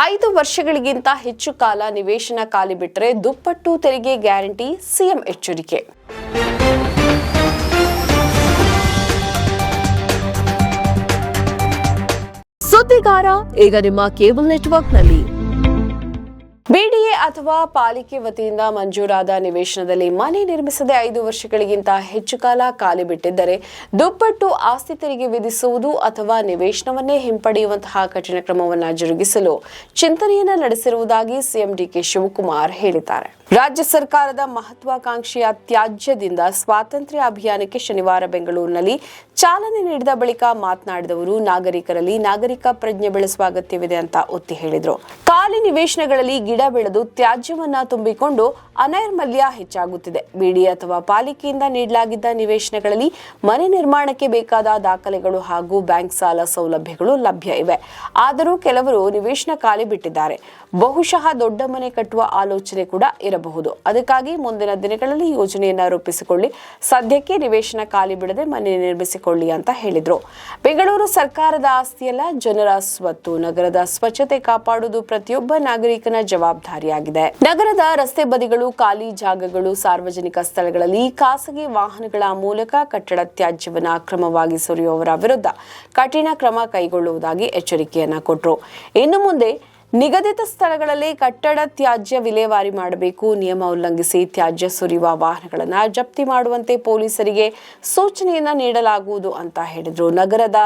5 ವರ್ಷಗಳಿಗಿಂತ ಹೆಚ್ಚು ಕಾಲ ನಿವೇಶನ ಖಾಲಿ ಬಿಟ್ಟರೆ ದುಪ್ಪಟ್ಟು ತೆರಿಗೆ ಗ್ಯಾರಂಟಿ, ಸಿಎಂ ಎಚ್ಚರಿಕೆ. ಸುದ್ದಿಗಾರ ಈಗ ನಿಮ್ಮ ಕೇಬಲ್ ನೆಟ್ವರ್ಕ್ನಲ್ಲಿ. ಬಿಡಿಎ ಅಥವಾ ಪಾಲಿಕೆ ವತಿಯಿಂದ ಮಂಜೂರಾದ ನಿವೇಶನದಲ್ಲಿ ಮನೆ ನಿರ್ಮಿಸದೆ 5 ವರ್ಷಗಳಿಗಿಂತ ಹೆಚ್ಚು ಕಾಲ ಖಾಲಿ ಬಿಟ್ಟಿದ್ದರೆ ದುಪ್ಪಟ್ಟು ಆಸ್ತಿ ತೆರಿಗೆ ವಿಧಿಸುವುದು ಅಥವಾ ನಿವೇಶನವನ್ನೇ ಹಿಂಪಡೆಯುವಂತಹ ಕಠಿಣ ಕ್ರಮವನ್ನು ಜರುಗಿಸಲು ಚಿಂತನೆಯನ್ನ ನಡೆಸಿರುವುದಾಗಿ ಸಿಎಂ ಡಿಕೆ ಶಿವಕುಮಾರ್ ಹೇಳಿದ್ದಾರೆ. ರಾಜ್ಯ ಸರ್ಕಾರದ ಮಹತ್ವಾಕಾಂಕ್ಷೆಯ ತ್ಯಾಜ್ಯದಿಂದ ಸ್ವಾತಂತ್ರ್ಯ ಅಭಿಯಾನಕ್ಕೆ ಶನಿವಾರ ಬೆಂಗಳೂರಿನಲ್ಲಿ ಚಾಲನೆ ನೀಡಿದ ಬಳಿಕ ಮಾತನಾಡಿದವರು, ನಾಗರಿಕರಲ್ಲಿ ನಾಗರಿಕ ಪ್ರಜ್ಞೆ ಬೆಳೆಸುವ ಅಗತ್ಯವಿದೆ ಅಂತ ಒತ್ತಿ ಹೇಳಿದರು. ಖಾಲಿ ನಿವೇಶನಗಳಲ್ಲಿ ಗಿಡ ಬೆಳೆದು ತ್ಯಾಜ್ಯವನ್ನ ತುಂಬಿಕೊಂಡು ಅನೈರ್ಮಲ್ಯ ಹೆಚ್ಚಾಗುತ್ತಿದೆ. ಬಿಡಿಎ ಅಥವಾ ಪಾಲಿಕೆಯಿಂದ ನೀಡಲಾಗಿದ್ದ ನಿವೇಶನಗಳಲ್ಲಿ ಮನೆ ನಿರ್ಮಾಣಕ್ಕೆ ಬೇಕಾದ ದಾಖಲೆಗಳು ಹಾಗೂ ಬ್ಯಾಂಕ್ ಸಾಲ ಸೌಲಭ್ಯಗಳು ಲಭ್ಯ ಇವೆ. ಆದರೂ ಕೆಲವರು ನಿವೇಶನ ಖಾಲಿ ಬಿಟ್ಟಿದ್ದಾರೆ. ಬಹುಶಃ ದೊಡ್ಡ ಮನೆ ಕಟ್ಟುವ ಆಲೋಚನೆ ಕೂಡ ಇರಬಹುದು. ಅದಕ್ಕಾಗಿ ಮುಂದಿನ ದಿನಗಳಲ್ಲಿ ಯೋಜನೆಯನ್ನ ರೂಪಿಸಿಕೊಳ್ಳಿ. ಸದ್ಯಕ್ಕೆ ನಿವೇಶನ ಖಾಲಿ ಬಿಡದೆ ಮನೆ ನಿರ್ಮಿಸಿಕೊಳ್ಳಿ ಅಂತ ಹೇಳಿದ್ರು. ಬೆಂಗಳೂರು ಸರ್ಕಾರದ ಆಸ್ತಿಯಲ್ಲ, ಜನರ ಸ್ವತ್ತು. ನಗರದ ಸ್ವಚ್ಛತೆ ಕಾಪಾಡುವುದು ಪ್ರತಿಯೊಬ್ಬ ನಾಗರಿಕನ ಜವಾಬ್ದಾರಿಯಾಗಿದೆ. ನಗರದ ರಸ್ತೆ ಬದಿಗಳು, ಖಾಲಿ ಜಾಗಗಳು, ಸಾರ್ವಜನಿಕ ಸ್ಥಳಗಳಲ್ಲಿ ಖಾಸಗಿ ವಾಹನಗಳ ಮೂಲಕ ಕಟ್ಟಡ ತ್ಯಾಜ್ಯವನ್ನು ಅಕ್ರಮವಾಗಿ ಸುರಿಯುವವರ ವಿರುದ್ಧ ಕಠಿಣ ಕ್ರಮ ಕೈಗೊಳ್ಳುವುದಾಗಿ ಎಚ್ಚರಿಕೆಯನ್ನ ಕೊಟ್ಟರು. ಇನ್ನು ಮುಂದೆ ನಿಗದಿತ ಸ್ಥಳಗಳಲ್ಲಿ ಕಟ್ಟಡ ತ್ಯಾಜ್ಯ ವಿಲೇವಾರಿ ಮಾಡಬೇಕು. ನಿಯಮ ಉಲ್ಲಂಘಿಸಿ ತ್ಯಾಜ್ಯ ಸುರಿಯುವ ವಾಹನಗಳನ್ನು ಜಪ್ತಿ ಮಾಡುವಂತೆ ಪೊಲೀಸರಿಗೆ ಸೂಚನೆಯನ್ನ ನೀಡಲಾಗುವುದು ಅಂತ ಹೇಳಿದ್ರು. ನಗರದ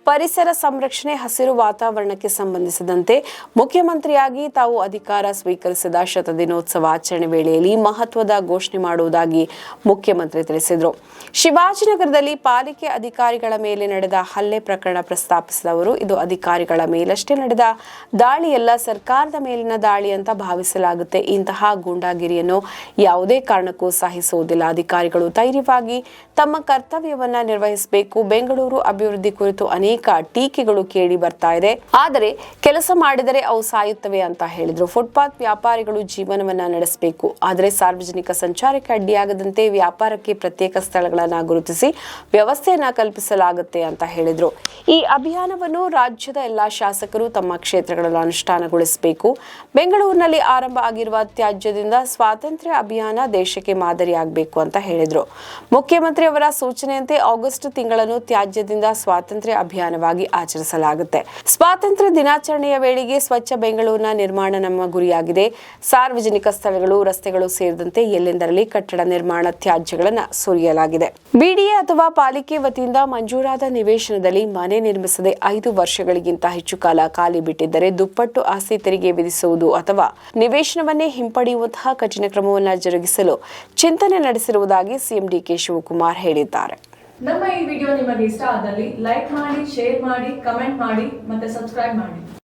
ಪರಿಸರ ಸಂರಕ್ಷಣೆ, ಹಸಿರು ವಾತಾವರಣಕ್ಕೆ ಸಂಬಂಧಿಸಿದಂತೆ ಮುಖ್ಯಮಂತ್ರಿಯಾಗಿ ತಾವು ಅಧಿಕಾರ ಸ್ವೀಕರಿಸಿದ ಶತದಿನೋತ್ಸವ ಆಚರಣೆ ವೇಳೆಯಲ್ಲಿ ಮಹತ್ವದ ಘೋಷಣೆ ಮಾಡುವುದಾಗಿ ಮುಖ್ಯಮಂತ್ರಿ ತಿಳಿಸಿದರು. ಶಿವಾಜಿನಗರದಲ್ಲಿ ಪಾಲಿಕೆ ಅಧಿಕಾರಿಗಳ ಮೇಲೆ ನಡೆದ ಹಲ್ಲೆ ಪ್ರಕರಣ ಪ್ರಸ್ತಾಪಿಸಿದ ಅವರು, ಇದು ಅಧಿಕಾರಿಗಳ ಮೇಲಷ್ಟೇ ನಡೆದ ದಾಳಿಯಲ್ಲ, ಸರ್ಕಾರದ ಮೇಲಿನ ದಾಳಿ ಅಂತ ಭಾವಿಸಲಾಗುತ್ತೆ. ಇಂತಹ ಗೂಂಡಾಗಿರಿಯನ್ನು ಯಾವುದೇ ಕಾರಣಕ್ಕೂ ಸಹಿಸುವುದಿಲ್ಲ. ಅಧಿಕಾರಿಗಳು ಧೈರ್ಯವಾಗಿ ತಮ್ಮ ಕರ್ತವ್ಯವನ್ನ ನಿರ್ವಹಿಸಬೇಕು. ಬೆಂಗಳೂರು ಅಭಿವೃದ್ಧಿ ಕುರಿತು ಅನೇಕ ಟೀಕೆಗಳು ಕೇಳಿ ಬರ್ತಾ ಇದೆ, ಆದರೆ ಕೆಲಸ ಮಾಡಿದರೆ ಅವು ಸಾಯುತ್ತವೆ ಅಂತ ಹೇಳಿದ್ರು. ಫುಟ್ಪಾತ್ ವ್ಯಾಪಾರಿಗಳು ಜೀವನವನ್ನ ನಡೆಸಬೇಕು, ಆದರೆ ಸಾರ್ವಜನಿಕ ಸಂಚಾರಕ್ಕೆ ಅಡ್ಡಿಯಾಗದಂತೆ ವ್ಯಾಪಾರಕ್ಕೆ ಪ್ರತ್ಯೇಕ ಸ್ಥಳಗಳನ್ನ ಗುರುತಿಸಿ ವ್ಯವಸ್ಥೆಯನ್ನ ಕಲ್ಪಿಸಲಾಗುತ್ತೆ ಅಂತ ಹೇಳಿದ್ರು. ಈ ಅಭಿಯಾನವನ್ನು ರಾಜ್ಯದ ಎಲ್ಲಾ ಶಾಸಕರು ತಮ್ಮ ಕ್ಷೇತ್ರಗಳಲ್ಲಿ ಅನುಷ್ಠಾನಗೊಳಿಸಬೇಕು. ಬೆಂಗಳೂರಿನಲ್ಲಿ ಆರಂಭ ಆಗಿರುವ ತ್ಯಾಜ್ಯದಿಂದ ಸ್ವಾತಂತ್ರ್ಯ ಅಭಿಯಾನ ದೇಶಕ್ಕೆ ಮಾದರಿಯಾಗಬೇಕು ಅಂತ ಹೇಳಿದ್ರು. ಮುಖ್ಯಮಂತ್ರಿ ಅವರ ಸೂಚನೆಯಂತೆ ಆಗಸ್ಟ್ ತಿಂಗಳನ್ನು ತ್ಯಾಜ್ಯದಿಂದ ಸ್ವಾತಂತ್ರ್ಯ ಅಭಿಯಾನವಾಗಿ ಆಚರಿಸಲಾಗುತ್ತೆ. ಸ್ವಾತಂತ್ರ್ಯ ದಿನಾಚರಣೆಯ ವೇಳೆಗೆ ಸ್ವಚ್ಛ ಬೆಂಗಳೂರಿನ ನಿರ್ಮಾಣ ನಮ್ಮ ಗುರಿಯಾಗಿದೆ. ಸಾರ್ವಜನಿಕ ಸ್ಥಳಗಳು, ರಸ್ತೆಗಳು ಸೇರಿದಂತೆ ಎಲ್ಲೆಂದರಲ್ಲಿ ಕಟ್ಟಡ ನಿರ್ಮಾಣ ತ್ಯಾಜ್ಯಗಳನ್ನು ಸುರಿಯಲಾಗಿದೆ. ಬಿಡಿಎ ಅಥವಾ ಪಾಲಿಕೆ ವತಿಯಿಂದ ಮಂಜೂರಾದ ನಿವೇಶನದಲ್ಲಿ ಮನೆ ನಿರ್ಮಿಸದೆ 5 ವರ್ಷಗಳಿಗಿಂತ ಹೆಚ್ಚು ಕಾಲ ಖಾಲಿ ಬಿಟ್ಟಿದ್ದರೆ ದುಪ್ಪಟ್ಟು ಆಸ್ತಿ ತೆರಿಗೆ ವಿಧಿಸುವುದು ಅಥವಾ ನಿವೇಶನವನ್ನೇ ಹಿಂಪಡೆಯುವಂತಹ ಕಠಿಣ ಕ್ರಮವನ್ನು ಜರುಗಿಸಲು ಚಿಂತನೆ ನಡೆಸಿರುವುದಾಗಿ ಸಿಎಂ ಡಿಕೆ ಶಿವಕುಮಾರ್ ಹೇಳಿದ್ದಾರೆ. ನಮ್ಮ ಈ ವಿಡಿಯೋ ನಿಮಗೆ ಇಷ್ಟ ಆದಲ್ಲಿ ಲೈಕ್ ಮಾಡಿ, ಶೇರ್ ಮಾಡಿ, ಕಮೆಂಟ್ ಮಾಡಿ ಮತ್ತೆ ಸಬ್ಸ್ಕ್ರೈಬ್ ಮಾಡಿ.